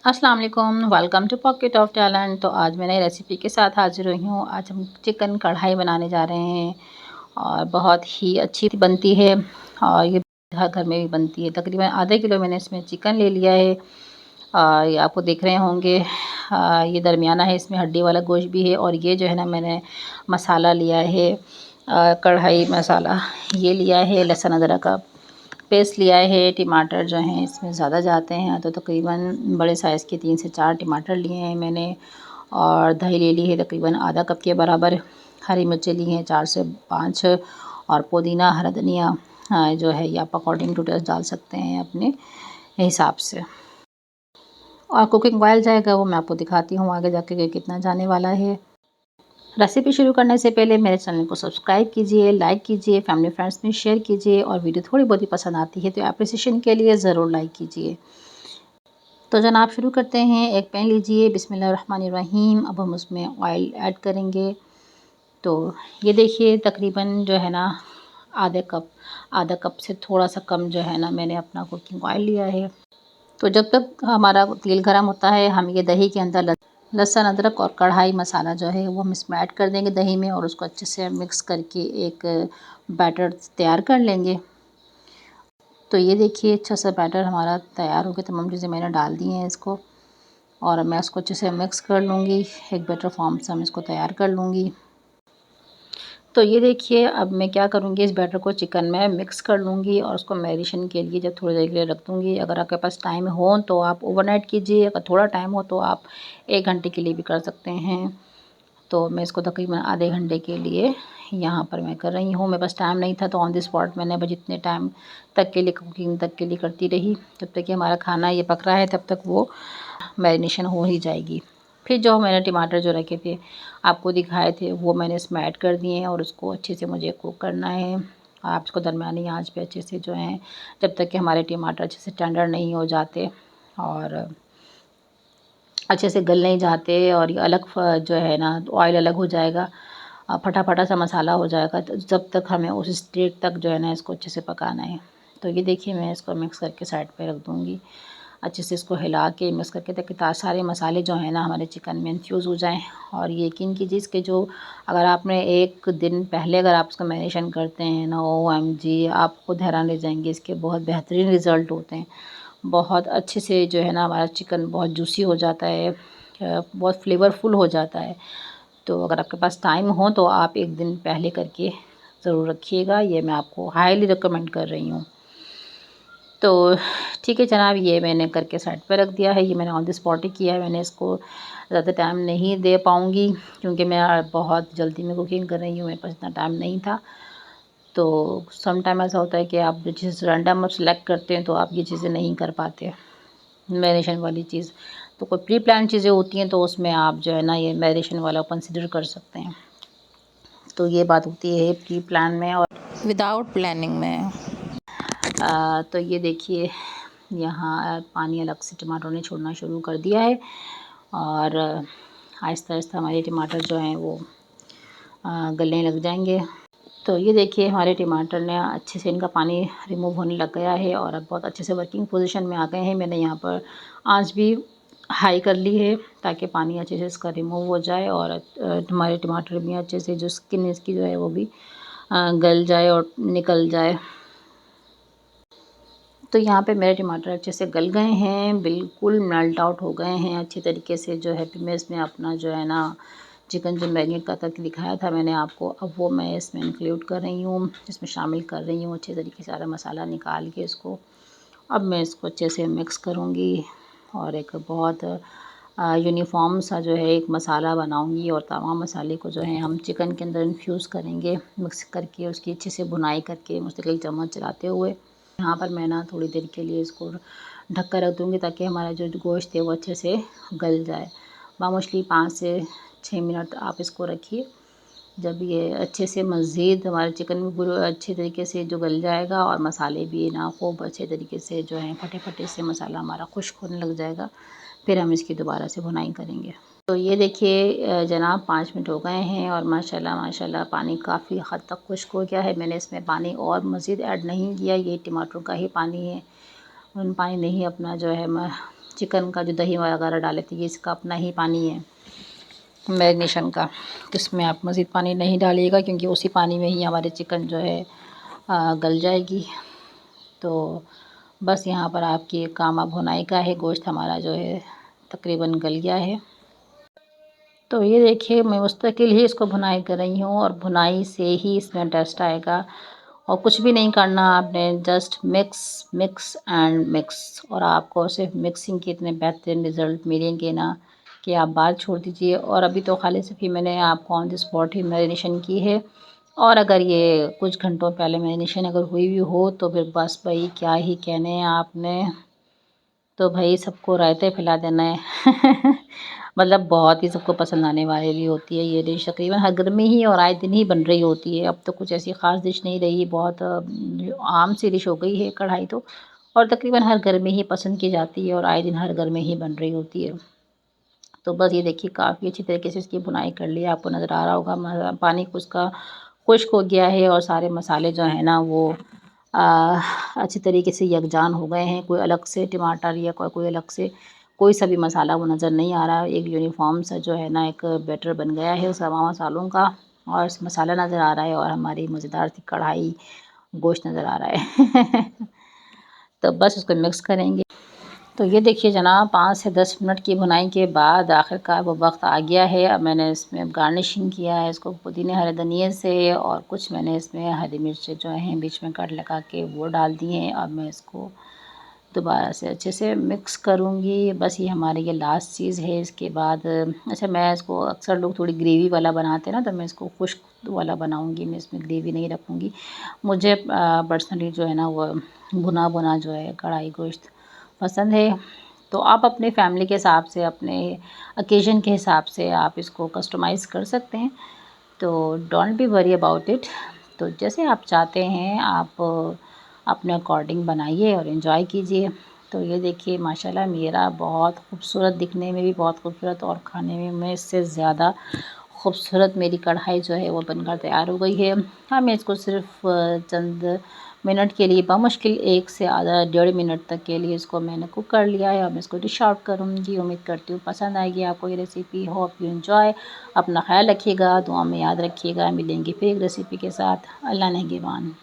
अस्सलाम वालेकुम, welcome to pocket of talent. तो आज मैं नई रेसिपी के साथ हाज़िर हुई हूँ। आज हम चिकन कढ़ाई बनाने जा रहे हैं और बहुत ही अच्छी बनती है और ये हर घर में भी बनती है। तकरीबन आधा किलो मैंने इसमें चिकन ले लिया है। ये आपको देख रहे होंगे, ये दरमियाना है, इसमें हड्डी वाला गोश्त भी है। और ये जो है ना, मैंने मसाला लिया है, कढ़ाई मसाला ये लिया है, लहसुन अदरक का पेस्ट लिया है। टमाटर जो हैं इसमें ज़्यादा जाते हैं, तो तकरीबन बड़े साइज़ के 3 से 4 टमाटर लिए हैं मैंने। और दही ले ली है तकरीबन आधा कप के बराबर। हरी मिर्चें ली हैं 4 से 5। और पुदीना, हरा धनिया जो है ये आप अकॉर्डिंग टू टेस्ट डाल सकते हैं अपने हिसाब से। और कुकिंग ऑयल जाएगा वो मैं आपको दिखाती हूँ आगे जाके कि कितना जाने वाला है। रेसिपी शुरू करने से पहले मेरे चैनल को सब्सक्राइब कीजिए, लाइक कीजिए, फैमिली फ्रेंड्स में शेयर कीजिए और वीडियो थोड़ी बहुत ही पसंद आती है तो एप्रिसिएशन के लिए ज़रूर लाइक कीजिए। तो जनाब शुरू करते हैं। एक पैन लीजिए, बिस्मिल्लाहिर्रहमानिर्रहीम। अब हम उसमें ऑयल ऐड करेंगे। तो ये देखिए तकरीबन जो है ना आधा कप से थोड़ा सा कम जो है ना मैंने अपना कुकिंग ऑयल लिया है। तो जब तक हमारा तेल गर्म होता है, हम ये दही के अंदर लहसुन अदरक और कढ़ाई मसाला जो है वो हम इसमें ऐड कर देंगे दही में और उसको अच्छे से मिक्स करके एक बैटर तैयार कर लेंगे। तो ये देखिए अच्छा सा बैटर हमारा तैयार हो गया। तमाम चीज़ें मैंने डाल दी हैं इसको और मैं इसको अच्छे से मिक्स कर लूँगी। एक बैटर फॉर्म से हम इसको तैयार कर लूँगी। तो ये देखिए अब मैं क्या करूँगी, इस बैटर को चिकन में मिक्स कर लूँगी और उसको मैरिनेशन के लिए जब थोड़ी देर के लिए रख दूँगी। अगर आपके पास टाइम हो तो आप ओवरनाइट कीजिए, अगर थोड़ा टाइम हो तो आप 1 घंटे के लिए भी कर सकते हैं। तो मैं इसको तकरीबन आधे घंटे के लिए यहाँ पर मैं कर रही हूँ। मेरे पास टाइम नहीं था तो ऑन द स्पॉट मैंने बस जितने टाइम तक के लिए कुकिंग तक के लिए करती रही। जब तक कि हमारा खाना ये पक रहा है तब तक वो मैरिनेशन हो ही जाएगी। फिर जो मैंने टमाटर जो रखे थे आपको दिखाए थे वो मैंने इसमें ऐड कर दिए हैं और उसको अच्छे से मुझे कुक करना है। आप इसको दरमियानी आंच पे अच्छे से जो है जब तक कि हमारे टमाटर अच्छे से टेंडर नहीं हो जाते और अच्छे से गल नहीं जाते और ये अलग जो है ना ऑयल अलग हो जाएगा, फटा फटा सा मसाला हो जाएगा। तो जब तक हमें उस स्टेज तक जो है ना इसको अच्छे से पकाना है। तो ये देखिए मैं इसको मिक्स करके साइड पे रख दूँगी। अच्छे से इसको हिला के मिक्स करके ताकि सारे मसाले जो हैं ना हमारे चिकन में इन्फ्यूज़ हो जाएं। और ये यकीन कीजिए इसके जो अगर आपने 1 दिन पहले अगर आप इसका मैरिनेशन करते हैं ना, OMG आप खुद हैरान रह जाएंगे, इसके बहुत बेहतरीन रिज़ल्ट होते हैं। बहुत अच्छे से जो है ना हमारा चिकन बहुत जूसी हो जाता है, बहुत फ्लेवरफुल हो जाता है। तो अगर आपके पास टाइम हो तो आप 1 दिन पहले करके ज़रूर रखिएगा, ये मैं आपको हाईली रिकमेंड कर रही हूँ। तो ठीक है जनाब, ये मैंने करके साइड पे रख दिया है। ये मैंने ऑन द स्पॉट ही किया है, मैंने इसको ज़्यादा टाइम नहीं दे पाऊँगी क्योंकि मैं बहुत जल्दी में कुकिंग कर रही हूँ, मेरे पास इतना टाइम नहीं था। तो सम टाइम ऐसा होता है कि आप जो चीज़ रैंडम आप सेलेक्ट करते हैं तो आप ये चीज़ें नहीं कर पाते, मैरिनेशन वाली चीज़। तो कोई प्री प्लान चीज़ें होती हैं तो उसमें आप जो है ना ये मैरिनेशन वाला कंसिडर कर सकते हैं। तो ये बात होती है प्री प्लान में और विदाउट प्लानिंग में। तो ये देखिए यहाँ पानी अलग से टमाटर ने छोड़ना शुरू कर दिया है और आहिस्ता आहिस्ता हमारे टमाटर जो हैं वो गलने लग जाएंगे। तो ये देखिए हमारे टमाटर ने अच्छे से इनका पानी रिमूव होने लग गया है और अब बहुत अच्छे से वर्किंग पोजीशन में आ गए हैं। मैंने यहाँ पर आंच भी हाई कर ली है ताकि पानी अच्छे से इसका रिमूव हो जाए और हमारे टमाटर भी अच्छे से जो स्किन इसकी जो है वो भी गल जाए और निकल जाए। तो यहाँ पे मेरे टमाटर अच्छे से गल गए हैं, बिल्कुल मेल्ट आउट हो गए हैं अच्छी तरीके से जो है। फिर मैं इसमें अपना जो है ना चिकन जो मैरिनेट करके दिखाया था मैंने आपको, अब वो मैं इसमें इंक्लूड कर रही हूँ, इसमें शामिल कर रही हूँ अच्छे तरीके से सारा मसाला निकाल के इसको। अब मैं इसको अच्छे से मिक्स करूँगी और एक बहुत यूनिफ़ॉर्म सा जो है एक मसाला बनाऊँगी और तमाम मसाले को जो है हम चिकन के अंदर इन्फ्यूज़ करेंगे, मिक्स करके उसकी अच्छे से बुनाई करके मुस्तकिल चम्मच चलाते हुए। यहाँ पर मैं ना थोड़ी देर के लिए इसको ढक कर रख दूँगी ताकि हमारा जो गोश्त है वो अच्छे से गल जाए। बामुश्किल 5 से 6 मिनट आप इसको रखिए। जब ये अच्छे से मज़ीद हमारा चिकन भी पूरे अच्छे तरीके से जो गल जाएगा और मसाले भी ना खूब अच्छे तरीके से जो हैं फटे-फटे से मसाला हमारा खुश्क होने लग जाएगा, फिर हम इसकी दोबारा से भुनाई करेंगे। तो ये देखिए जनाब 5 मिनट हो गए हैं और माशाल्लाह माशाल्लाह पानी काफ़ी हद तक खुश्क हो गया है। मैंने इसमें पानी और मज़ीद ऐड नहीं किया, ये टमाटरों का ही पानी है। पानी नहीं अपना जो है चिकन का जो दही वगैरह डाले थे, ये इसका अपना ही पानी है मैरिनेशन का। तो इसमें आप मज़ीद पानी नहीं डालिएगा, क्योंकि उसी पानी में ही हमारे चिकन जो है गल जाएगी। तो बस यहाँ पर आपकी काम अब भुनाई का है। गोश्त हमारा जो है तकरीबन गल गया है। तो ये देखिए, मैं मुस्तकिल ही इसको भुनाई कर रही हूँ, और भुनाई से ही इसमें टेस्ट आएगा। और कुछ भी नहीं करना आपने, just mix mix and mix. और आपको सिर्फ मिक्सिंग के इतने बेहतरीन रिज़ल्ट मिलेंगे ना कि आप बात छोड़ दीजिए। और अभी तो खाली सिर्फ ही मैंने आपको on the spot he marination की है। और अगर ये कुछ घंटों पहले मैरिनेशन अगर हुई भी हो तो फिर बस भाई क्या ही कहने हैं आपने, तो भाई सबको रायते फैला देना है। मतलब बहुत ही सबको पसंद आने वाली होती है ये डिश। तकरीबन हर घर में ही और आए दिन ही बन रही होती है। अब तो कुछ ऐसी ख़ास डिश नहीं रही, बहुत आम सी डिश हो गई है कढ़ाई तो। और तकरीबन हर घर में ही पसंद की जाती है और आए दिन हर घर में ही बन रही होती है। तो बस ये देखिए, काफ़ी अच्छी तरीके से इसकी भुनाई कर ली। आपको नज़र आ रहा होगा पानी उसका खुश्क हो गया है, और सारे मसाले जो हैं ना वो अच्छी तरीके से यकजान हो गए हैं। कोई अलग से टमाटर या कोई अलग से कोई सा भी मसाला वो नज़र नहीं आ रहा है। एक यूनिफॉर्म सा जो है ना एक बैटर बन गया है उस तमाम मसालों का, और मसाला नज़र आ रहा है, और हमारी मज़ेदार सी कढ़ाई गोश्त नज़र आ रहा है। तो बस उसको मिक्स करेंगे। तो ये देखिए जनाब, 5 से 10 मिनट की भुनाई के बाद आखिरकार वो वक्त आ गया है। अब मैंने इसमें गार्निशिंग किया है इसको पुदीने हरे धनिए से, और कुछ मैंने इसमें हरी मिर्च जो हैं बीच में कट लगा के वो डाल दी हैं। अब मैं इसको दोबारा से अच्छे से मिक्स करूँगी। बस ये हमारी ये लास्ट चीज़ है। इसके बाद अच्छा, मैं इसको अक्सर लोग थोड़ी ग्रेवी वाला बनाते हैं ना, तो मैं इसको खुश्क वाला बनाऊँगी। मैं इसमें ग्रेवी नहीं रखूँगी। मुझे पर्सनली जो है ना वो भुना भुना जो है कढ़ाई गोश्त पसंद है। तो आप अपने फैमिली के हिसाब से, अपने ओकेज़न के हिसाब से आप इसको कस्टमाइज़ कर सकते हैं। तो don't be worry about it. तो जैसे आप चाहते हैं आप अपने अकॉर्डिंग बनाइए और एंजॉय कीजिए। तो ये देखिए माशाल्लाह मेरा बहुत खूबसूरत, दिखने में भी बहुत खूबसूरत और खाने में इससे ज़्यादा खूबसूरत मेरी कढ़ाई जो है वो बनकर तैयार हो गई है। हाँ, मैं इसको सिर्फ चंद मिनट के लिए, बमुश्किल 1 से आधा 1.5 मिनट तक के लिए इसको मैंने कुक कर लिया है। अब मैं इसको डिश आउट करूँगी। उम्मीद करती हूँ पसंद आएगी आपको ये रेसिपी। Hope you enjoy. अपना ख्याल रखिएगा, दुआ में याद रखिएगा। मिलेंगे फिर एक रेसिपी के साथ। अल्लाह नेगेबान।